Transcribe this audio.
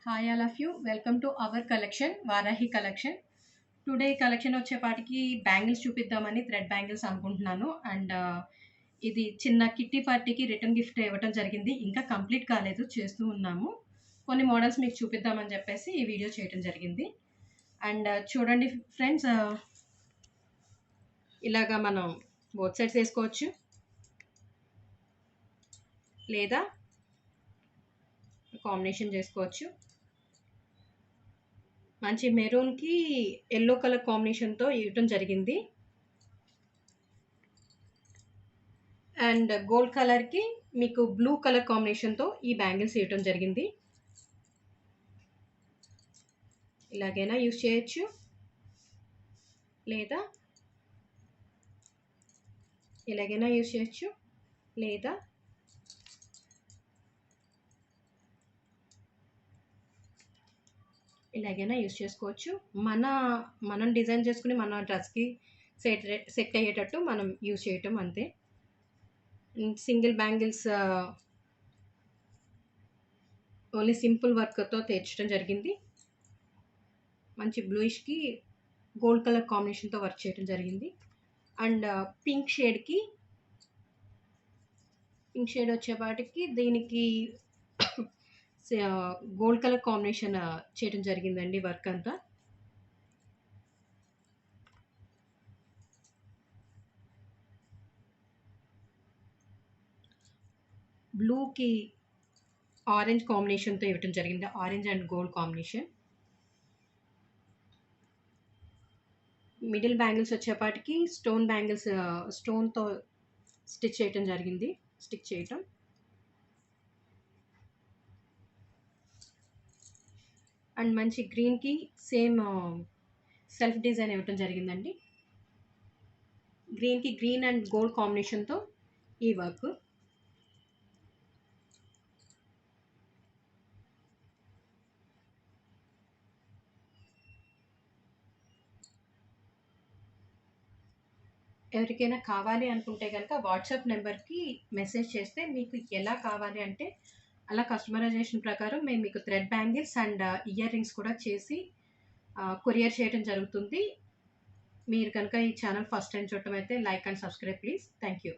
Hi all of you. Welcome to our collection Varahi collection. Today collection వచ్చేపాటికి bangles చూపిద్దామని thread bangles అనుకుంటున్నాను. And ఇది చిన్న కిట్టి పార్టీకి రిటర్న్ గిఫ్ట్ ఇవ్వటం జరిగింది. ఇంకా కంప్లీట్ కాలేదు, చేస్తూ ఉన్నాము. కొన్ని మోడల్స్ మీకు చూపిద్దామని చెప్పేసి ఈ వీడియో చేయడం జరిగింది. అండ్ చూడండి ఫ్రెండ్స్, ఇలాగా మనం బోత్ సైడ్స్ వేసుకోవచ్చు, లేదా కాంబినేషన్ చేసుకోవచ్చు. మంచి మెరూన్కి ఎల్లో కలర్ కాంబినేషన్తో ఇవ్వటం జరిగింది. అండ్ గోల్డ్ కలర్కి మీకు బ్లూ కలర్ కాంబినేషన్తో ఈ బ్యాంగిల్స్ ఇవ్వటం జరిగింది. ఇలాగైనా యూస్ చేయొచ్చు, లేదా ఇలాగైనా యూస్ చేయొచ్చు, లేదా ఇలాగైనా యూస్ చేసుకోవచ్చు. మనం డిజైన్ చేసుకుని మన డ్రెస్కి సెట్ అయ్యేటట్టు మనం యూస్ చేయటం అంతే. సింగిల్ బ్యాంగిల్స్ ఓన్లీ సింపుల్ వర్క్తో తెచ్చడం జరిగింది. మంచి బ్లూయిష్కి గోల్డ్ కలర్ కాంబినేషన్తో వర్క్ చేయడం జరిగింది. అండ్ పింక్ షేడ్ వచ్చేపాటికి దీనికి గోల్డ్ కలర్ కాంబినేషన్ చేయడం జరిగిందండి వర్క్ అంతా. బ్లూకి ఆరెంజ్ కాంబినేషన్తో ఇవ్వటం జరిగింది, orange and gold combination. Middle bangles వచ్చేపాటికి స్టోన్ బ్యాంగిల్స్ స్టోన్తో స్టిచ్ చేయటం. అండ్ మంచి గ్రీన్కి సేమ్ సెల్ఫ్ డిజైన్ ఇవ్వటం జరిగిందండి. గ్రీన్కి గ్రీన్ అండ్ గోల్డ్ కాంబినేషన్తో ఈ వర్క్. ఎవరికైనా కావాలి అనుకుంటే కనుక వాట్సాప్ నెంబర్కి మెసేజ్ చేస్తే మీకు ఎలా కావాలి అంటే అలా కస్టమైజేషన్ ప్రకారం మేము మీకు thread bangles and ear rings కూడా చేసి కొరియర్ చేయడం జరుగుతుంది. మీరు కనుక ఈ ఛానల్ ఫస్ట్ టైం చూడటం అయితే like and subscribe please. Thank you.